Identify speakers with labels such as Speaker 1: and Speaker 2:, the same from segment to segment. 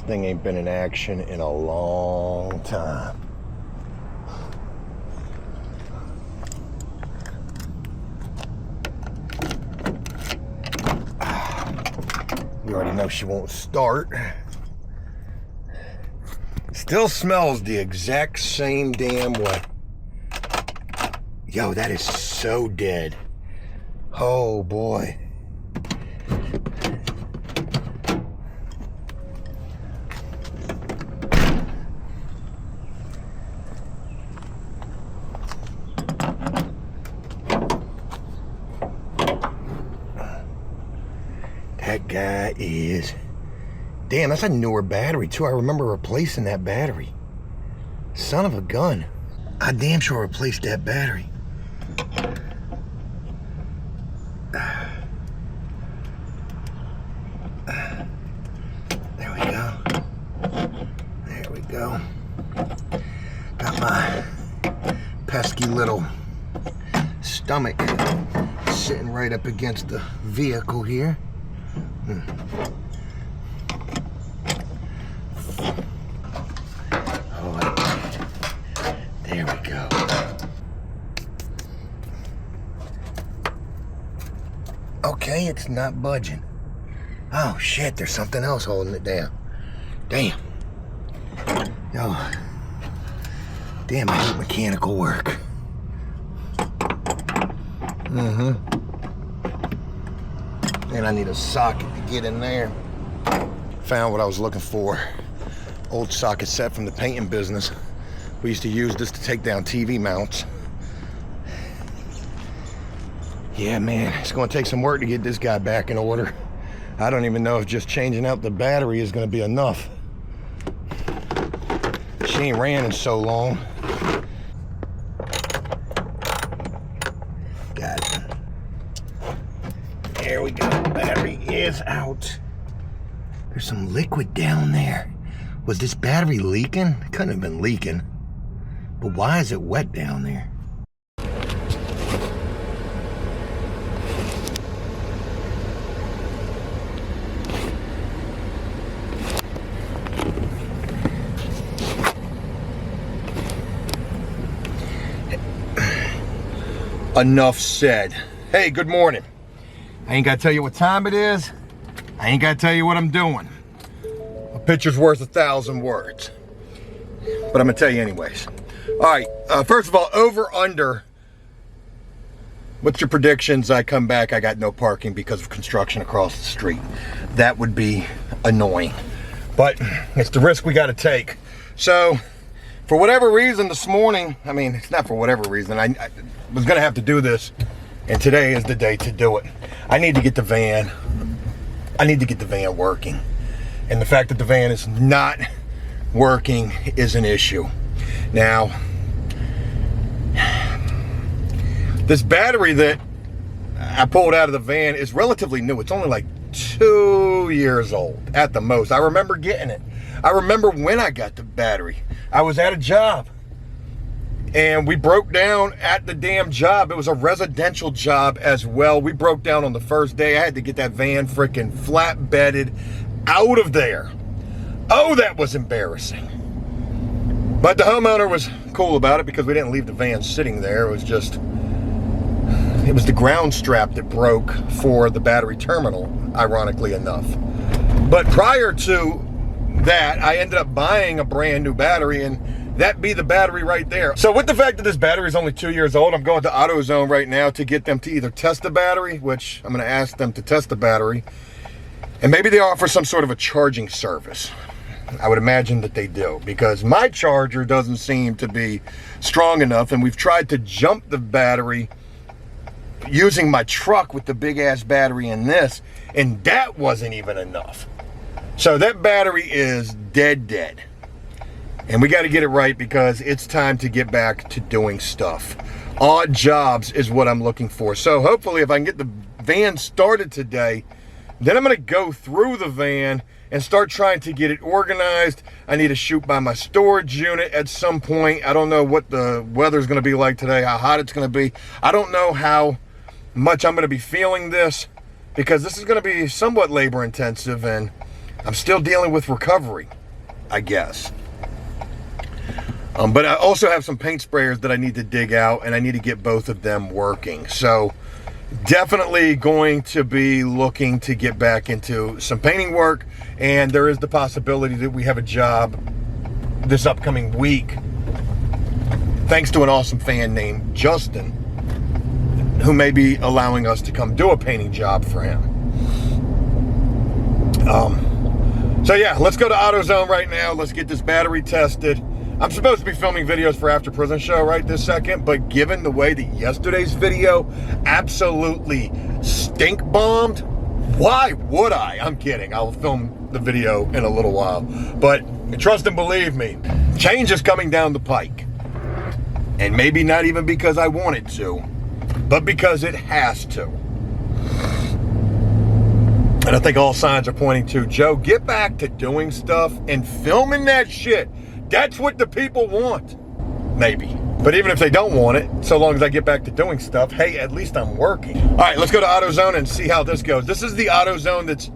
Speaker 1: thing ain't been in action in a long time. You already know she won't start. Still smells the exact same damn way. Yo, that is so dead. Oh boy. That guy is... Damn, that's a newer battery too. I remember replacing that battery. Son of a gun. I damn sure replaced that battery. There we go. There we go. Got my pesky little stomach sitting right up against the vehicle here. There we go. Okay, it's not budging. Oh shit, there's something else holding it down. Damn. Yo. Damn, I hate mechanical work. And I need a socket to get in there. Found what I was looking for. Old socket set from the painting business. We used to use this to take down TV mounts. Yeah, man, it's gonna take some work to get this guy back in order. I don't even know if just changing out the battery is gonna be enough. She ain't ran in so long. Got it. There we go, battery is out. There's some liquid down there. Was this battery leaking? It couldn't have been leaking. But why is it wet down there? Enough said. Hey, good morning. I ain't gotta tell you what time it is. I ain't gotta tell you what I'm doing. A picture's worth 1,000 words. But I'm gonna tell you anyways. All right, first of all, over, under. What's your predictions? I come back, I got no parking because of construction across the street. That would be annoying. But it's the risk we gotta take. So, for whatever reason this morning, I mean, it's not for whatever reason, I was gonna have to do this, and today is the day to do it. I need to get the van working. And the fact that the van is not working is an issue. Now, this battery that I pulled out of the van is relatively new. It's only like 2 years old at the most. I remember getting it. I remember when I got the battery. I was at a job and we broke down at the damn job. It was a residential job as well. We broke down on the first day. I had to get that van freaking flatbedded out of there. Oh, that was embarrassing. But the homeowner was cool about it because we didn't leave the van sitting there. It was the ground strap that broke for the battery terminal, ironically enough. But prior to that, I ended up buying a brand new battery, and that be the battery right there. So with the fact that this battery is only 2 years old, I'm going to AutoZone right now to get them to either test the battery, which I'm going to ask them to test the battery, and maybe they offer some sort of a charging service. I would imagine that they do, because my charger doesn't seem to be strong enough, and we've tried to jump the battery using my truck with the big ass battery in this, and that wasn't even enough. So that battery is dead. And we got to get it right because it's time to get back to doing stuff. Odd jobs is what I'm looking for. So hopefully if I can get the van started today, then I'm going to go through the van and start trying to get it organized. I need to shoot by my storage unit at some point. I don't know what the weather's going to be like today, how hot it's going to be. I don't know how much I'm going to be feeling this, because this is going to be somewhat labor intensive, and I'm still dealing with recovery, I guess. But I also have some paint sprayers that I need to dig out, and I need to get both of them working. So definitely going to be looking to get back into some painting work, and there is the possibility that we have a job this upcoming week, thanks to an awesome fan named Justin, who may be allowing us to come do a painting job for him. So yeah, let's go to AutoZone right now. Let's get this battery tested. I'm supposed to be filming videos for After Prison Show right this second, but given the way that yesterday's video absolutely stink bombed, why would I? I'm kidding. I'll film the video in a little while. But trust and believe me, change is coming down the pike. And maybe not even because I want it to, but because it has to. And I think all signs are pointing to, Joe, get back to doing stuff and filming that shit. That's what the people want. Maybe. But even if they don't want it, so long as I get back to doing stuff, hey, at least I'm working. All right, let's go to AutoZone and see how this goes. This is the AutoZone that's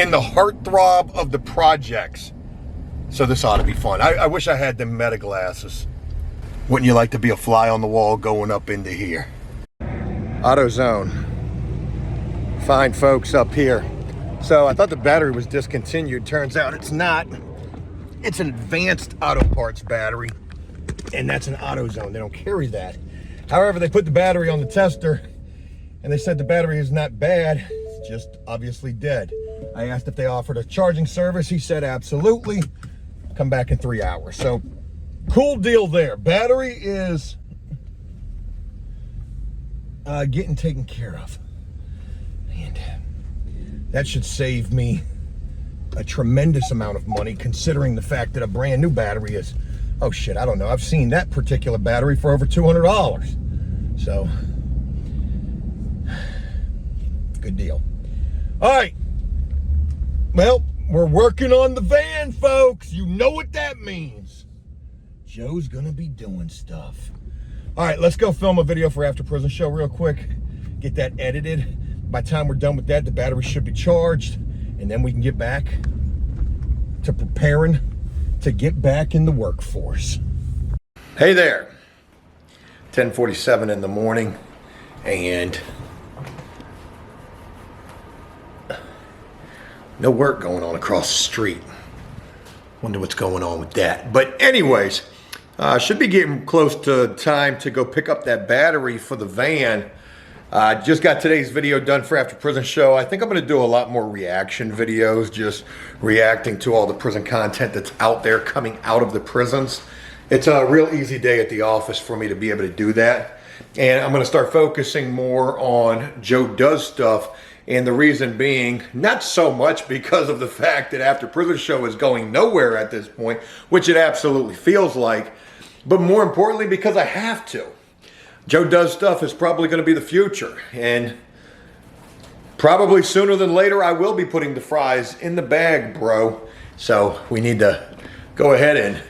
Speaker 1: in the heartthrob of the projects. So this ought to be fun. I wish I had them meta glasses. Wouldn't you like to be a fly on the wall going up into here? AutoZone. Fine folks up here. So I thought the battery was discontinued. Turns out it's not. It's an advanced auto parts battery, and that's an AutoZone. They don't carry that. However, they put the battery on the tester, and they said the battery is not bad. It's just obviously dead. I asked if they offered a charging service. He said absolutely. Come back in 3 hours. So cool deal there. Battery is getting taken care of. And that should save me a tremendous amount of money, considering the fact that a brand new battery is, oh shit, I don't know. I've seen that particular battery for over $200. So, good deal. All right. Well, we're working on the van, folks. You know what that means. Joe's gonna be doing stuff. All right, let's go film a video for After Prison Show real quick. Get that edited. By the time we're done with that, the battery should be charged. And then we can get back to preparing to get back in the workforce. Hey there. 10:47 in the morning, and no work going on across the street. Wonder what's going on with that. But anyways, should be getting close to time to go pick up that battery for the van. Just got today's video done for After Prison Show. I think I'm going to do a lot more reaction videos, just reacting to all the prison content that's out there coming out of the prisons. It's a real easy day at the office for me to be able to do that. And I'm going to start focusing more on Joe Does Stuff. And the reason being, not so much because of the fact that After Prison Show is going nowhere at this point, which it absolutely feels like, but more importantly because I have to. Joe Does Stuff is probably going to be the future, and probably sooner than later I will be putting the fries in the bag, bro. So we need to go ahead and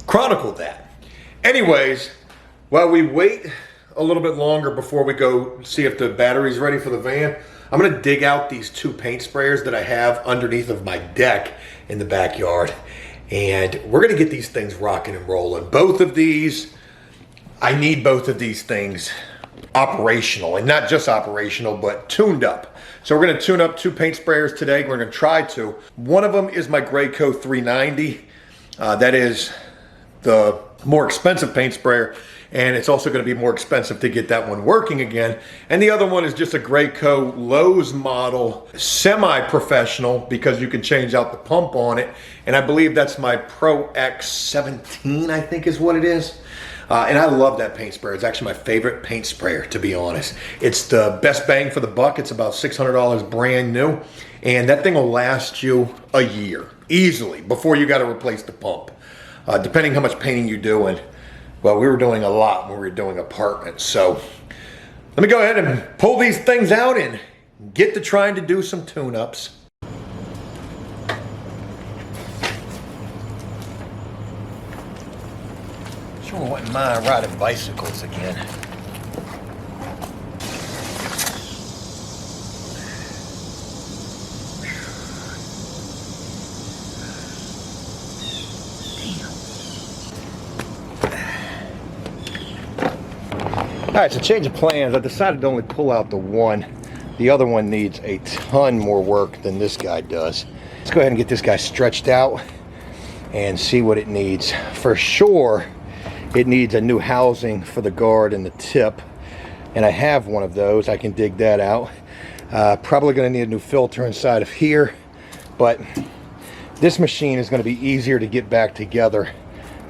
Speaker 1: chronicle that. Anyways, while we wait a little bit longer before we go see if the battery's ready for the van, I'm going to dig out these 2 paint sprayers that I have underneath of my deck in the backyard, and we're going to get these things rocking and rolling. Both of these, I need both of these things operational, and not just operational, but tuned up. So we're going to tune up 2 paint sprayers today. We're going to try to. One of them is my Graco 390. That is the more expensive paint sprayer, and it's also going to be more expensive to get that one working again. And the other one is just a Graco Lowe's model, semi-professional, because you can change out the pump on it. And I believe that's my Pro X17, I think is what it is. And I love that paint sprayer. It's actually my favorite paint sprayer, to be honest. It's the best bang for the buck. It's about $600 brand new. And that thing will last you a year, easily, before you got to replace the pump. Depending how much painting you do. And, well, we were doing a lot when we were doing apartments. So let me go ahead and pull these things out and get to trying to do some tune-ups. Sure wouldn't mind riding bicycles again. All right, so change of plans. I decided to only pull out the one. The other one needs a ton more work than this guy does. Let's go ahead and get this guy stretched out and see what it needs. For sure, it needs a new housing for the guard and the tip. And I have one of those. I can dig that out. Probably going to need a new filter inside of here. But this machine is going to be easier to get back together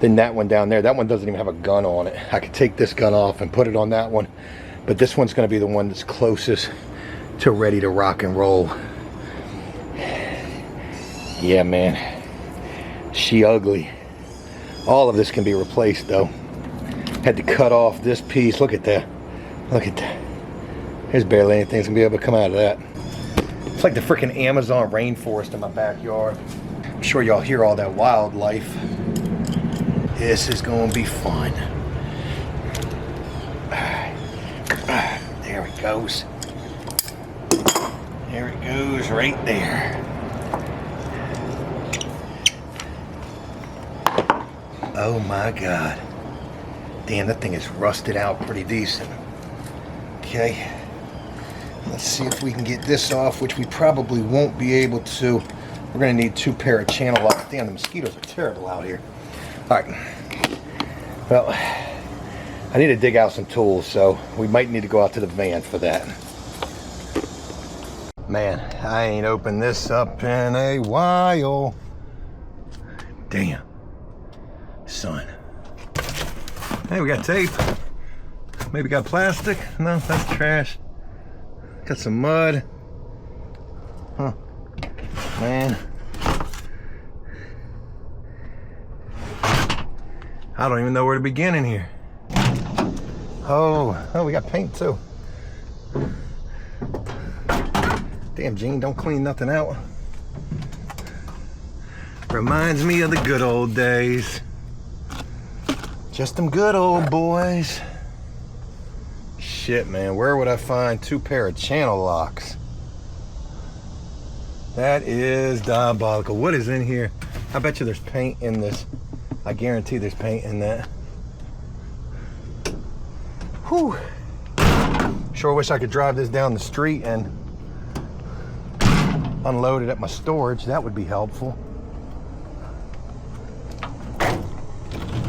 Speaker 1: than that one down there. That one doesn't even have a gun on it. I could take this gun off and put it on that one. But this one's going to be the one that's closest to ready to rock and roll. Yeah, man. She ugly. All of this can be replaced though. Had to cut off this piece. Look at that. Look at that. There's barely anything that's gonna be able to come out of that. It's like the freaking Amazon rainforest in my backyard. I'm sure y'all hear all that wildlife. This is gonna be fun. There it goes. There it goes right there. Oh my God. Damn, that thing is rusted out pretty decent. Okay. Let's see if we can get this off, which we probably won't be able to. We're gonna need 2 pair of channel locks. Damn, the mosquitoes are terrible out here. All right. Well, I need to dig out some tools, so we might need to go out to the van for that. Man, I ain't opened this up in a while. Damn. Son. Hey, we got tape. Maybe got plastic. No, that's trash. Got some mud. Huh. Man. I don't even know where to begin in here. Oh, we got paint too. Damn, Gene, don't clean nothing out. Reminds me of the good old days. Just them good old boys. Shit, man, where would I find 2 pair of channel locks? That is diabolical. What is in here? I bet you there's paint in this. I guarantee there's paint in that. Whew. Sure wish I could drive this down the street and unload it at my storage. That would be helpful.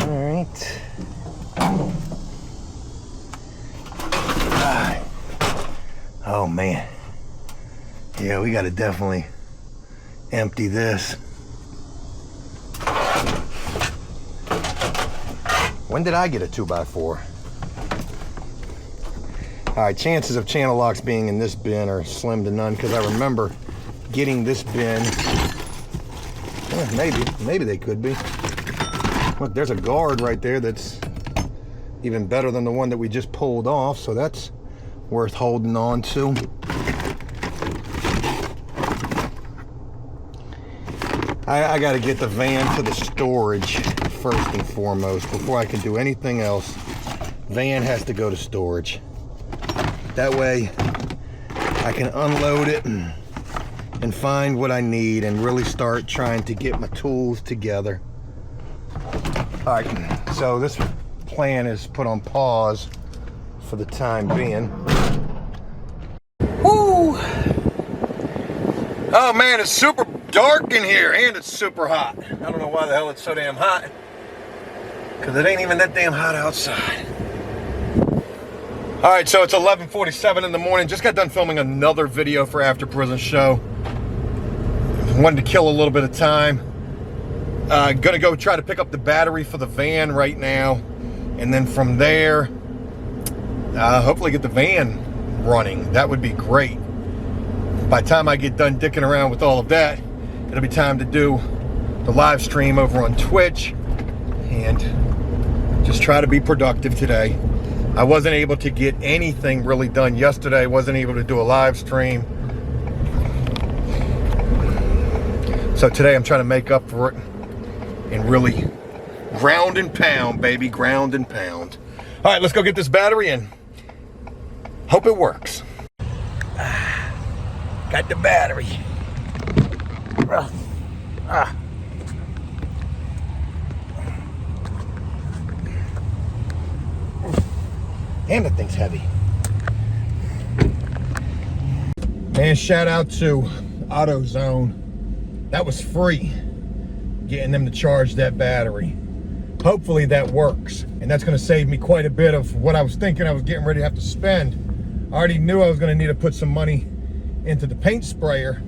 Speaker 1: All right. Oh man. Yeah, we gotta definitely empty this. When did I get a 2x4? All right, chances of channel locks being in this bin are slim to none because I remember getting this bin. Maybe they could be. Look, there's a guard right there that's even better than the one that we just pulled off, so that's worth holding on to. I got to get the van to the storage first and foremost before I can do anything else. Van has to go to storage. That way I can unload it and find what I need and really start trying to get my tools together. All right, so this plan is put on pause for the time being. Woo! Oh man, it's super dark in here and it's super hot. I don't know why the hell it's so damn hot, because it ain't even that damn hot outside. All right, so it's 11:47 in the morning. Just got done filming another video for After Prison Show. Wanted to kill a little bit of time. Gonna go try to pick up the battery for the van right now, and then from there, hopefully get the van running. That would be great. By the time I get done dicking around with all of that, it'll be time to do the live stream over on Twitch and just try to be productive today. I wasn't able to get anything really done yesterday. Wasn't able to do a live stream. So today I'm trying to make up for it and really ground and pound, baby, ground and pound. All right, let's go get this battery and hope it works. Got the battery. Damn, that thing's heavy. Man, shout out to AutoZone. That was free, getting them to charge that battery. Hopefully that works. And that's gonna save me quite a bit of what I was thinking I was getting ready to have to spend. I already knew I was gonna need to put some money into the paint sprayer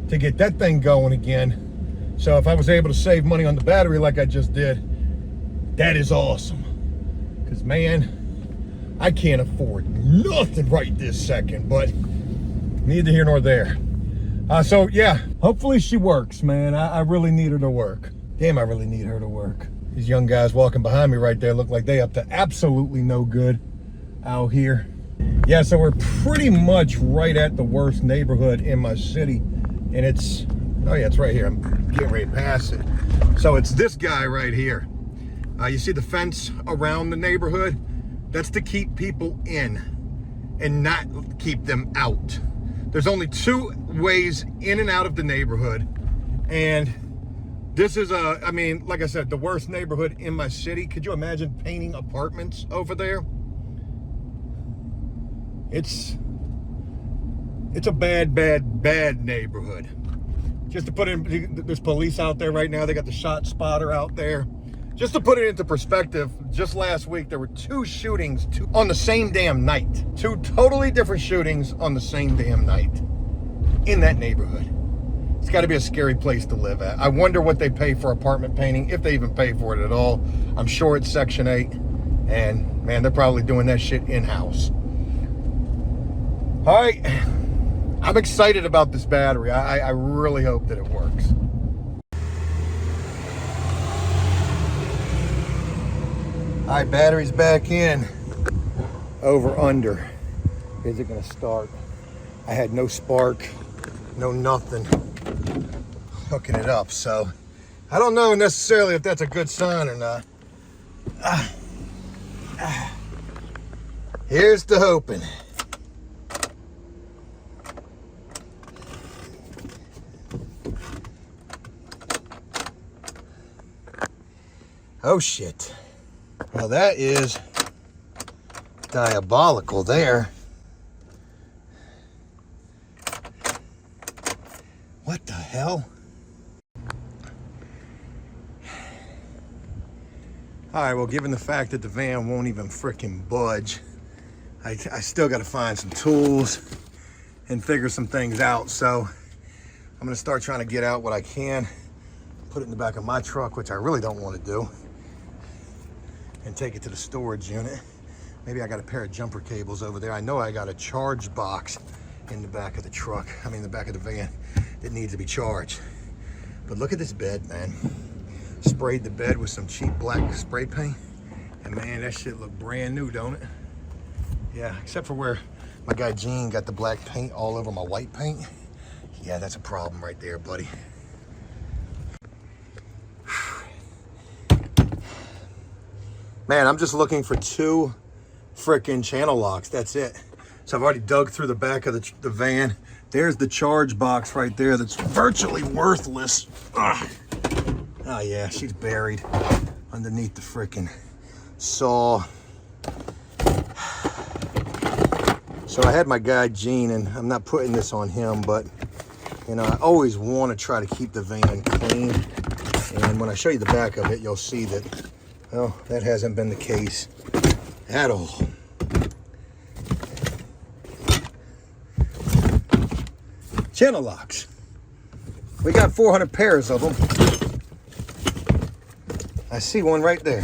Speaker 1: to get that thing going again. So if I was able to save money on the battery like I just did, that is awesome. Because man, I can't afford nothing right this second, but neither here nor there. So yeah, hopefully she works, man. I really need her to work. Damn, I really need her to work. These young guys walking behind me right there look like they up to absolutely no good out here. Yeah, so we're pretty much right at the worst neighborhood in my city. And it's, oh yeah, it's right here. I'm getting ready to pass it. So it's this guy right here. You see the fence around the neighborhood? That's to keep people in and not keep them out. There's only 2 ways in and out of the neighborhood. And this is I mean, like I said, the worst neighborhood in my city. Could you imagine painting apartments over there? It's a bad, bad, bad neighborhood. Just to put in, there's police out there right now. They got the shot spotter out there. Just to put it into perspective, just last week, there were 2 shootings on the same damn night. 2 totally different shootings on the same damn night in that neighborhood. It's got to be a scary place to live at. I wonder what they pay for apartment painting, if they even pay for it at all. I'm sure it's Section 8. And man, they're probably doing that shit in-house. All right, I'm excited about this battery. I really hope that it works. All right, battery's back in. Over, under. Is it gonna start? I had no spark, no nothing hooking it up, so I don't know necessarily if that's a good sign or not. Here's to hoping. Oh shit. Well, that is diabolical there. What the hell? All right, well, given the fact that the van won't even frickin' budge, I still gotta find some tools and figure some things out. So I'm gonna start trying to get out what I can, put it in the back of my truck, which I really don't want to do, and take it to the storage unit. Maybe I got a pair of jumper cables over there. I know I got a charge box in the back of the truck, the back of the van, that needs to be charged. But look at this bed, man. Sprayed the bed with some cheap black spray paint, and man, that shit look brand new, don't it? Yeah, except for where my guy Gene got the black paint all over my white paint. Yeah, that's a problem right there, buddy. Man, I'm just looking for 2 frickin' channel locks. That's it. So I've already dug through the back of the van. There's the charge box right there that's virtually worthless. Ugh. Oh yeah, she's buried underneath the frickin' saw. So I had my guy Gene, and I'm not putting this on him, but you know, I always want to try to keep the van clean. And when I show you the back of it, you'll see that, well, that hasn't been the case at all. Channel locks. We got 400 pairs of them. I see one right there.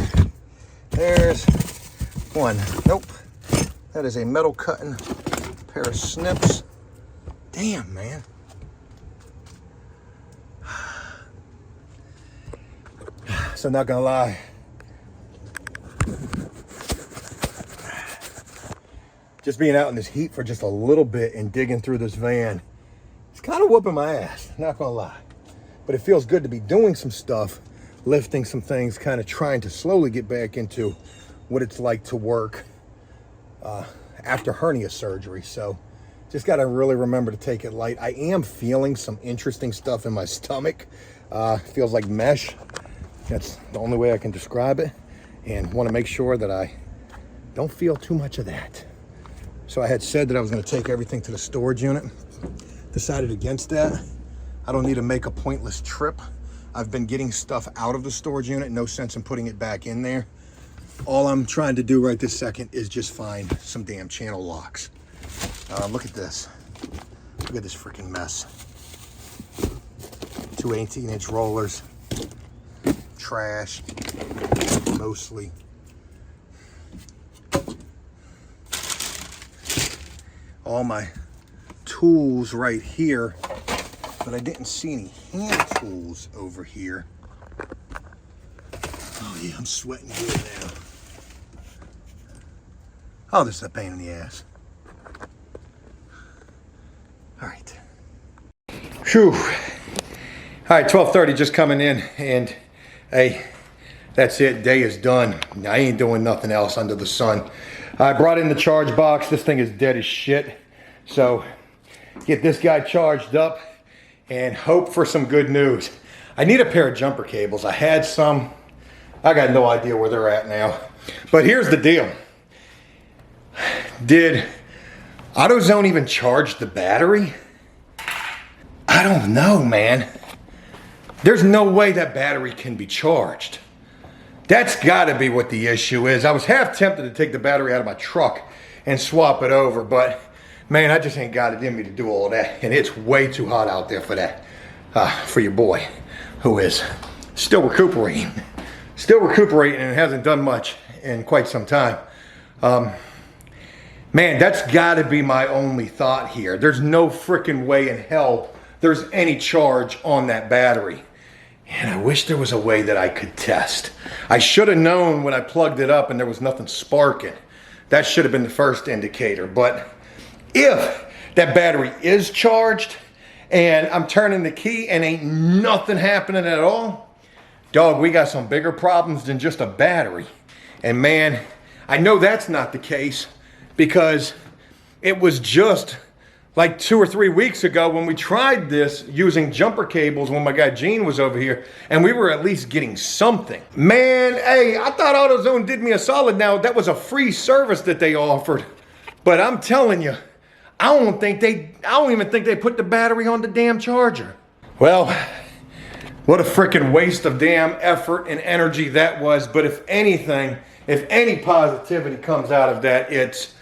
Speaker 1: There's one. Nope. That is a metal cutting pair of snips. Damn, man. So not gonna lie, just being out in this heat for just a little bit and digging through this van, it's kind of whooping my ass, not gonna lie. But it feels good to be doing some stuff, lifting some things, kind of trying to slowly get back into what it's like to work after hernia surgery. So just got to really remember to take it light. I am feeling some interesting stuff in my stomach. Feels like mesh. That's the only way I can describe it. And want to make sure that I Don't feel too much of that. So I had said that I was going to take everything to the storage unit. Decided against that. I don't need to make a pointless trip. I've been getting stuff out of the storage unit. No sense in putting it back in there. All I'm trying to do right this second is just find some damn channel locks. Look at this. Look at this freaking mess. 2 18-inch rollers. Trash. Mostly. All my tools right here, but I didn't see any hand tools over here. Oh yeah, I'm sweating good now. Oh, this is a pain in the ass. All right. Phew. All right, 12:30 just coming in, and hey, that's it. Day is done. I ain't doing nothing else under the sun. I brought in the charge box. This thing is dead as shit. So get this guy charged up and hope for some good news. I need a pair of jumper cables. I had some. I got no idea where they're at now. But here's the deal. Did AutoZone even charge the battery? I don't know, man. There's no way that battery can be charged. That's gotta be what the issue is. I was half tempted to take the battery out of my truck and swap it over, but man, I just ain't got it in me to do all that. And it's way too hot out there for that. For your boy, who is still recuperating. Still recuperating and hasn't done much in quite some time. Man, that's gotta be my only thought here. There's no freaking way in hell there's any charge on that battery. And I wish there was a way that I could test. I should have known when I plugged it up and there was nothing sparking. That should have been the first indicator. But if that battery is charged and I'm turning the key and ain't nothing happening at all, dog, we got some bigger problems than just a battery. And man, I know that's not the case because it was just like 2 or 3 weeks ago when we tried this using jumper cables when my guy Gene was over here, and we were at least getting something. Man, hey, I thought AutoZone did me a solid. Now, that was a free service that they offered. But I'm telling you, I don't even think they put the battery on the damn charger. Well, what a freaking waste of damn effort and energy that was. But if anything, if any positivity comes out of that, it's,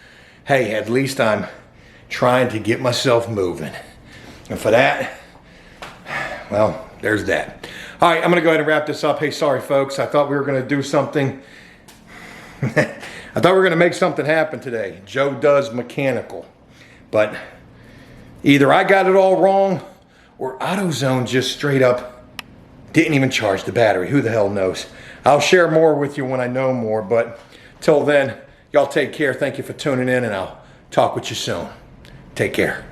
Speaker 1: hey, at least I'm trying to get myself moving. And for that, well, there's that. All right, I'm gonna go ahead and wrap this up. Hey, sorry folks, I thought we were gonna do something. I thought we were gonna make something happen today. Joe does mechanical. But either I got it all wrong or AutoZone just straight up didn't even charge the battery. Who the hell knows? I'll share more with you when I know more, but till then, y'all take care. Thank you for tuning in, and I'll talk with you soon. Take care.